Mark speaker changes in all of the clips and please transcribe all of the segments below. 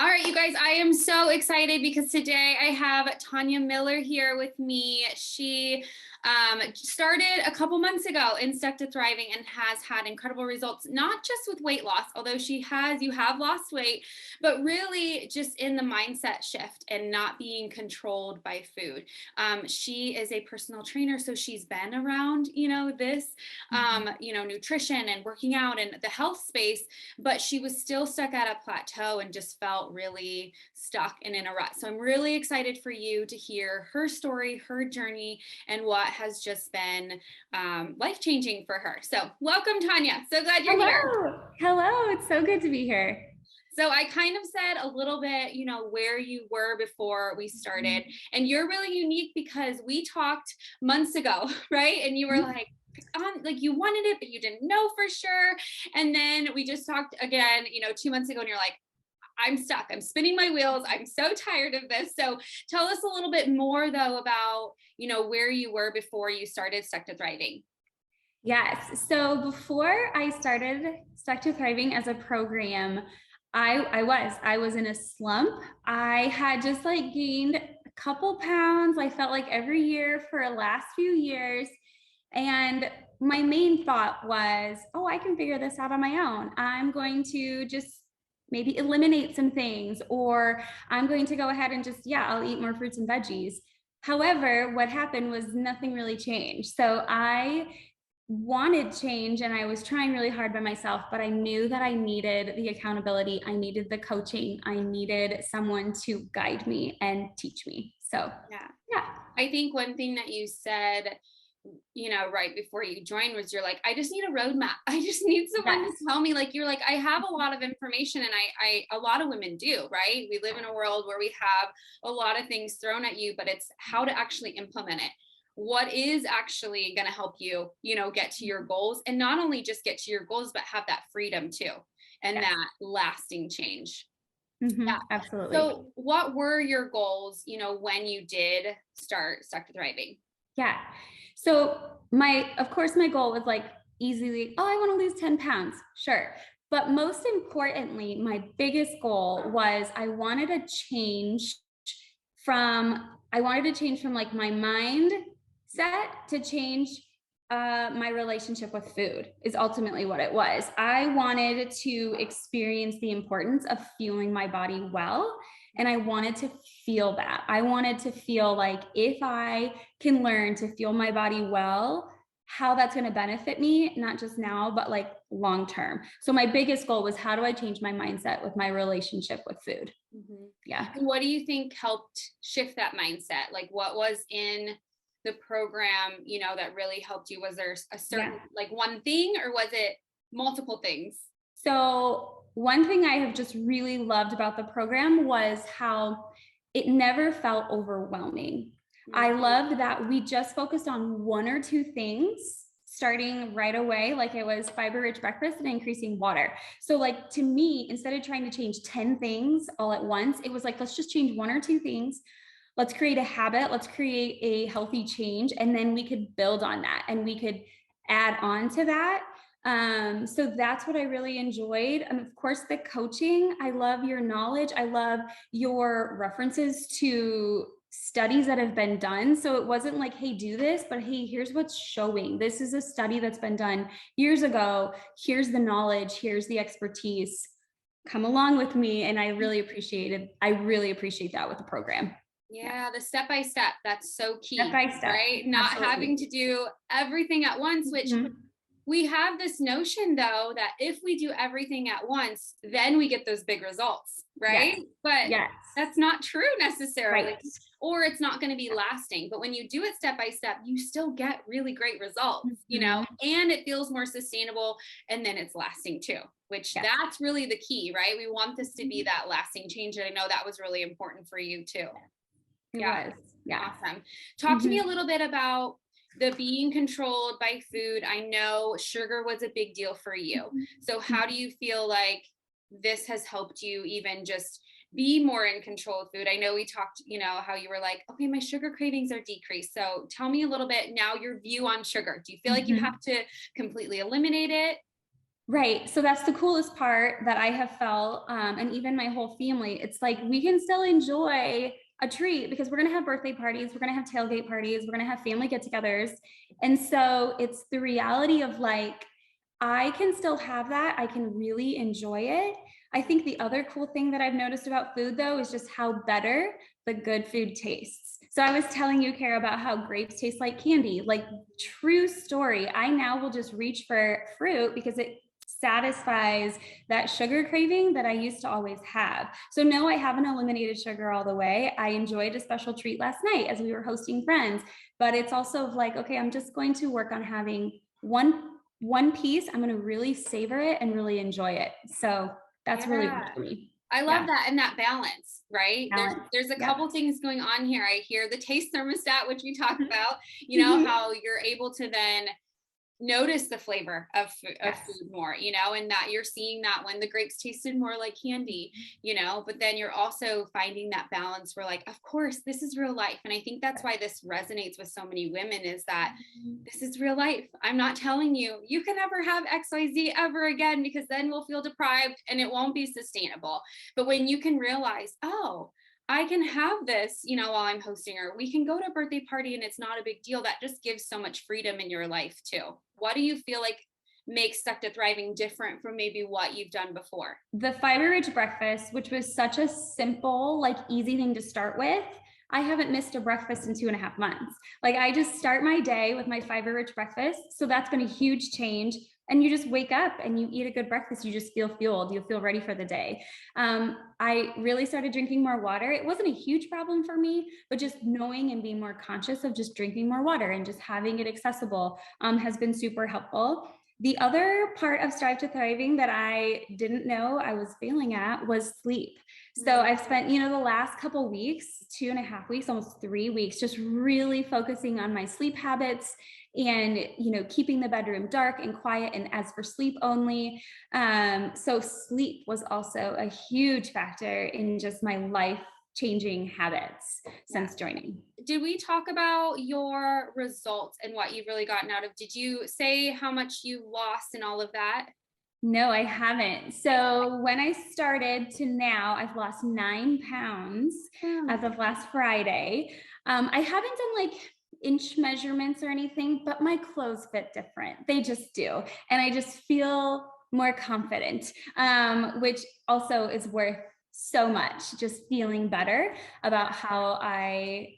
Speaker 1: All right, you guys, I am so excited because today I have Tonya Miller here with me. She started a couple months ago in Stuck to Thriving and has had incredible results, not just with weight loss, although you have lost weight, but really just in the mindset shift and not being controlled by food. She is a personal trainer, so she's been around, nutrition and working out and the health space, but she was still stuck at a plateau and just felt really stuck and in a rut. So I'm really excited for you to hear her story, her journey, and what has just been life-changing for her. So welcome, Tonya. So glad you're here.
Speaker 2: Hello. It's so good to be here.
Speaker 1: So I kind of said a little bit, where you were before we started, and you're really unique because we talked months ago, right? And you were like you wanted it, but you didn't know for sure. And then we just talked again, 2 months ago, and you're like, I'm stuck. I'm spinning my wheels. I'm so tired of this. So tell us a little bit more though about, where you were before you started Stuck to Thriving.
Speaker 2: Yes. So before I started Stuck to Thriving as a program, I was in a slump. I had just gained a couple pounds. I felt like every year for the last few years. And my main thought was, oh, I can figure this out on my own. I'm going to just maybe eliminate some things, or I'm going to go ahead and I'll eat more fruits and veggies. However, what happened was nothing really changed. So I wanted change and I was trying really hard by myself, but I knew that I needed the accountability. I needed the coaching. I needed someone to guide me and teach me. So yeah.
Speaker 1: I think one thing that you said, right before you joined was you're like, I just need a roadmap. I just need someone to tell me, you're like, I have a lot of information, and a lot of women do, right? We live in a world where we have a lot of things thrown at you, but it's how to actually implement it. What is actually going to help you, get to your goals, and not only just get to your goals, but have that freedom too, and that lasting change.
Speaker 2: Yeah, absolutely.
Speaker 1: So what were your goals, when you did start Stuck to Thriving?
Speaker 2: Yeah. So of course, my goal was easily, I want to lose 10 pounds. Sure. But most importantly, my biggest goal was I wanted to change from my mindset to change my relationship with food is ultimately what it was. I wanted to experience the importance of fueling my body well. And I wanted to feel that. I wanted to feel like if I can learn to fuel my body well, how that's going to benefit me, not just now, but long term. So my biggest goal was, how do I change my mindset with my relationship with food?
Speaker 1: Mm-hmm.
Speaker 2: Yeah.
Speaker 1: And what do you think helped shift that mindset? What was in the program, that really helped you? Was there a certain, one thing, or was it multiple things?
Speaker 2: So one thing I have just really loved about the program was how it never felt overwhelming. Mm-hmm. I loved that we just focused on one or two things starting right away. It was fiber-rich breakfast and increasing water. So to me, instead of trying to change 10 things all at once, it was let's just change one or two things. Let's create a habit. Let's create a healthy change. And then we could build on that and we could add on to that. So that's what I really enjoyed. And of course, the coaching, I love your knowledge. I love your references to studies that have been done. So it wasn't hey, do this, but hey, here's what's showing. This is a study that's been done years ago. Here's the knowledge. Here's the expertise. Come along with me. And I really appreciate that with the program.
Speaker 1: Yeah, the step-by-step, that's so key.
Speaker 2: Step-by-step,
Speaker 1: right? Not having to do everything at once, which we have this notion though, that if we do everything at once, then we get those big results, right? But that's not true necessarily, or it's not going to be lasting. But when you do it step by step, you still get really great results, and it feels more sustainable, and then it's lasting too, which that's really the key, right? We want this to be that lasting change. And I know that was really important for you too.
Speaker 2: Yeah.
Speaker 1: Awesome. Talk to me a little bit about the being controlled by food. I know sugar was a big deal for you. So how do you feel like this has helped you even just be more in control of food? I know we talked, how you were okay, my sugar cravings are decreased. So tell me a little bit now your view on sugar. Do you feel like you have to completely eliminate it?
Speaker 2: Right. So that's the coolest part that I have felt. And even my whole family, it's like we can still enjoy a treat because we're going to have birthday parties, we're going to have tailgate parties, we're going to have family get togethers. And so it's the reality of like, I can still have that. I can really enjoy it. I think the other cool thing that I've noticed about food, though, is just how better the good food tastes. So I was telling you, Kara, about how grapes taste like candy. Like, true story. I now will just reach for fruit because it satisfies that sugar craving that I used to always have. So no, I haven't eliminated sugar all the way. I enjoyed a special treat last night as we were hosting friends, but it's also like, okay, I'm just going to work on having one piece. I'm going to really savor it and really enjoy it. So that's really good for me.
Speaker 1: I love that. And that balance, right?
Speaker 2: Balance.
Speaker 1: There's a couple things going on here. I hear the taste thermostat, which we talked about, you know, how you're able to then notice the flavor of food more, you know, and that you're seeing that when the grapes tasted more like candy, you know, but then you're also finding that balance where like, of course, this is real life. And I think that's why this resonates with so many women is that this is real life. I'm not telling you, you can never have XYZ ever again, because then we'll feel deprived and it won't be sustainable. But when you can realize, oh, I can have this, you know, while I'm hosting, or we can go to a birthday party and it's not a big deal. That just gives so much freedom in your life too. What do you feel like makes Stuck to Thriving different from maybe what you've done before?
Speaker 2: The fiber-rich breakfast, which was such a simple, like easy thing to start with. I haven't missed a breakfast in 2.5 months. Like I just start my day with my fiber-rich breakfast. So that's been a huge change. And you just wake up and you eat a good breakfast. You just feel fueled. You feel ready for the day. I really started drinking more water. It wasn't a huge problem for me, but just knowing and being more conscious of just drinking more water and just having it accessible has been super helpful. The other part of Strive to Thriving that I didn't know I was failing at was sleep. So I've spent, you know, the last couple weeks, 2.5 weeks, almost 3 weeks, just really focusing on my sleep habits and, you know, keeping the bedroom dark and quiet and as for sleep only. So sleep was also a huge factor in just my life changing habits since joining.
Speaker 1: Did we talk about your results and what you've really gotten out of? Did you say how much you lost and all of that?
Speaker 2: No, I haven't. So when I started to now, I've lost 9 pounds as of last Friday. I haven't done like inch measurements or anything, but my clothes fit different. They just do. And I just feel more confident, which also is worth so much, just feeling better about how I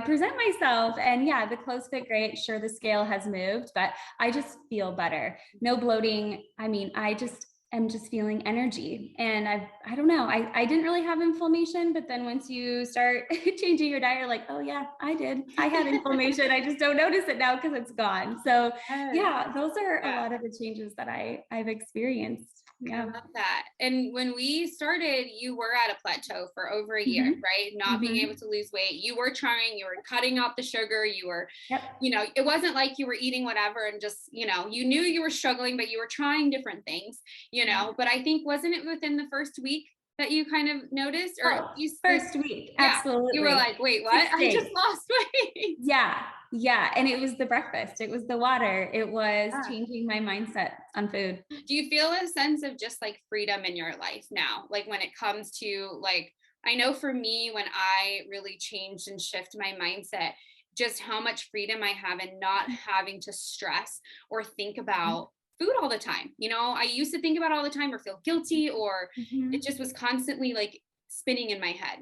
Speaker 2: present myself. And yeah, the clothes fit great. Sure, the scale has moved, but I just feel better. No bloating. I mean, I'm just feeling energy. And I don't know, I didn't really have inflammation, but then once you start changing your diet, you're like, oh yeah, I had inflammation. I just don't notice it now because it's gone. So yeah, those are a lot of the changes that I've experienced. Yeah.
Speaker 1: I love that. And when we started, you were at a plateau for over a year, right? Not being able to lose weight. You were trying, you were cutting out the sugar, you were, you know, it wasn't like you were eating whatever and just, you know, you knew you were struggling, but you were trying different things, you know, but I think, wasn't it within the first week that you kind of noticed, or
Speaker 2: first week? Absolutely.
Speaker 1: You were like, wait, what? I just lost weight.
Speaker 2: Yeah. And it was the breakfast, it was the water, it was changing my mindset on food.
Speaker 1: Do you feel a sense of just like freedom in your life now? Like when it comes to like, I know for me, when I really changed and shift my mindset, just how much freedom I have in not having to stress or think about food all the time. You know, I used to think about it all the time or feel guilty, or it just was constantly like spinning in my head.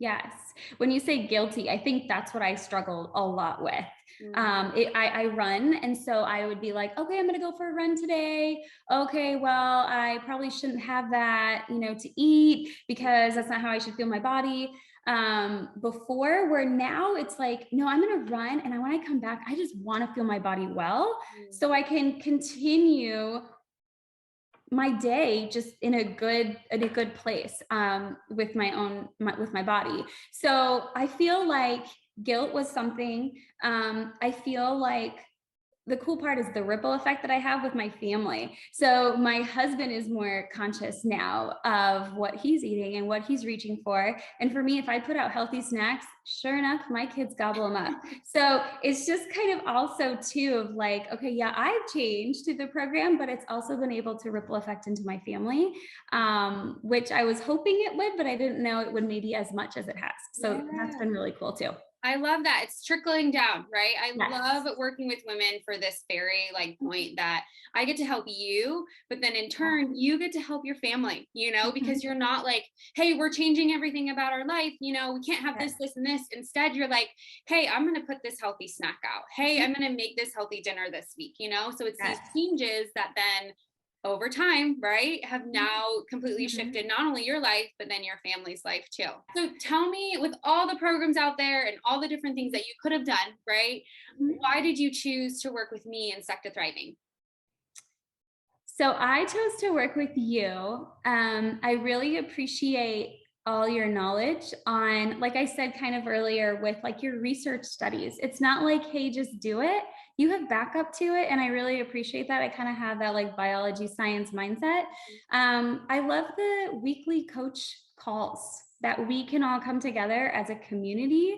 Speaker 2: Yes. When you say guilty, I think that's what I struggled a lot with. I run. And so I would be like, okay, I'm going to go for a run today. Okay, well, I probably shouldn't have that, you know, to eat because that's not how I should feel my body. Before, where now it's like, no, I'm going to run. And when I come back, I just want to feel my body well, so I can continue my day just in a good place with my body. So I feel like guilt was something. I feel like the cool part is the ripple effect that I have with my family. So my husband is more conscious now of what he's eating and what he's reaching for. And for me, if I put out healthy snacks, sure enough, my kids gobble them up. So it's just kind of also too of like, okay, yeah, I've changed to the program, but it's also been able to ripple effect into my family, which I was hoping it would, but I didn't know it would maybe as much as it has. So that's been really cool too.
Speaker 1: I love that. It's trickling down, right? I love working with women for this very like point that I get to help you, but then in turn, you get to help your family, you know, because you're not like, hey, we're changing everything about our life. You know, we can't have this, this, and this. Instead, you're like, hey, I'm going to put this healthy snack out. Hey, I'm going to make this healthy dinner this week, you know? So it's these changes that then over time, right, have now completely shifted not only your life, but then your family's life too. So tell me, with all the programs out there and all the different things that you could have done, right, why did you choose to work with me in Stuck to Thriving?
Speaker 2: So I chose to work with you. I really appreciate all your knowledge on, like I said kind of earlier, with like your research studies. It's not like, hey, just do it. You have backup to it. And I really appreciate that. I kind of have that like biology science mindset. I love the weekly coach calls that we can all come together as a community.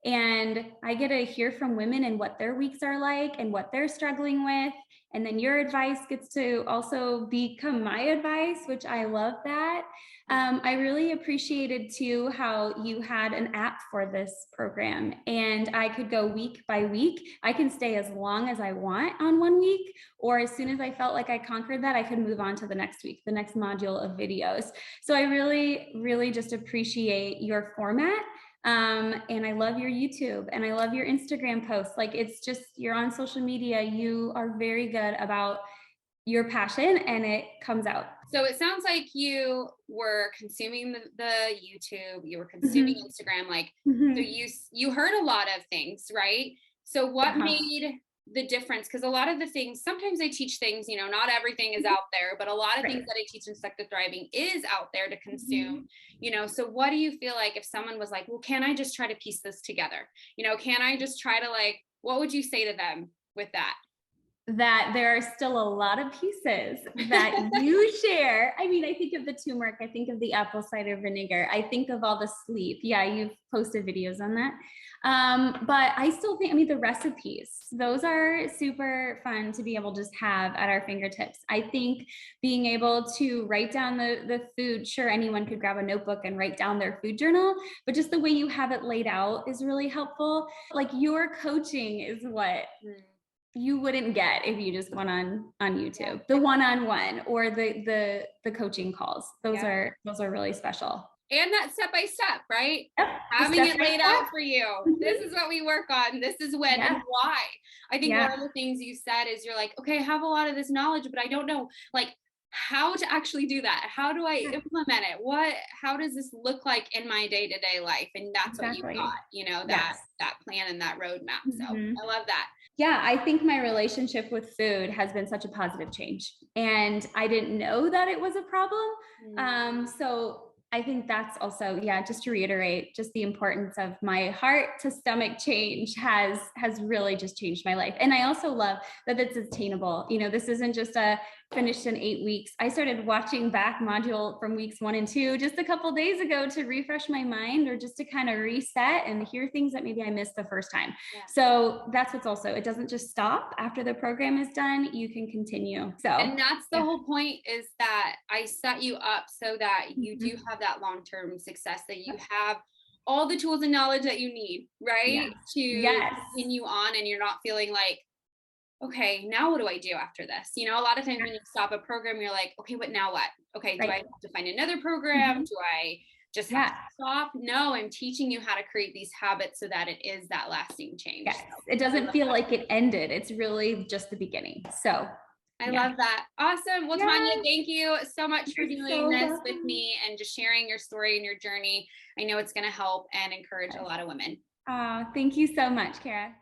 Speaker 2: And I get to hear from women and what their weeks are like and what they're struggling with. And then your advice gets to also become my advice, which I love that. I really appreciated too how you had an app for this program, and I could go week by week. I can stay as long as I want on one week, or as soon as I felt like I conquered that, I could move on to the next week, the next module of videos. So I really, really just appreciate your format. And I love your YouTube and I love your Instagram posts. Like, it's just, you're on social media. You are very good about your passion and it comes out.
Speaker 1: So it sounds like you were consuming the YouTube, you were consuming Instagram, like, so you heard a lot of things, right? So what made the difference? Because a lot of the things, sometimes I teach things, you know, not everything is out there, but a lot of things that I teach in Stuck to Thriving is out there to consume, you know. So what do you feel like if someone was like, well, can I just try to piece this together? You know, can I just try to, like, what would you say to them with that?
Speaker 2: That there are still a lot of pieces that you share. I mean, I think of the turmeric, I think of the apple cider vinegar, I think of all the sleep. Yeah, you've posted videos on that. But I still think, I mean, the recipes, those are super fun to be able to just have at our fingertips. I think being able to write down the food, sure, anyone could grab a notebook and write down their food journal, but just the way you have it laid out is really helpful. Like, your coaching is what you wouldn't get if you just went on YouTube. The one-on-one or the coaching calls. Those are really special.
Speaker 1: And that step-by-step, right?
Speaker 2: Yep.
Speaker 1: Having it laid out for you. This is what we work on. This is when and why. I think one of the things you said is you're like, okay, I have a lot of this knowledge, but I don't know like how to actually do that. How do I implement it? How does this look like in my day-to-day life? And that's what you got, you know, that plan and that roadmap. So I love that.
Speaker 2: Yeah, I think my relationship with food has been such a positive change, and I didn't know that it was a problem. So I think that's also, just to reiterate, just the importance of my heart to stomach change has really just changed my life. And I also love that it's attainable. You know, this isn't just a finished in 8 weeks. I started watching back module from weeks 1 and 2 just a couple days ago to refresh my mind, or just to kind of reset and hear things that maybe I missed the first time. So that's what's also, it doesn't just stop after the program is done, you can continue. So,
Speaker 1: and that's the whole point, is that I set you up so that you do have that long-term success, that you have all the tools and knowledge that you need, right? To continue on, and you're not feeling like, okay, now what do I do after this? You know, a lot of times when you stop a program, you're like, okay, but now what? Okay, do I have to find another program? Do I just have to stop? No, I'm teaching you how to create these habits so that it is that lasting change.
Speaker 2: So, it doesn't feel like it ended. It's really just the beginning. So
Speaker 1: I love that. Awesome. Well, Tonya, thank you so much for doing this with me and just sharing your story and your journey. I know it's going to help and encourage a lot of women.
Speaker 2: Thank you so much, Kara.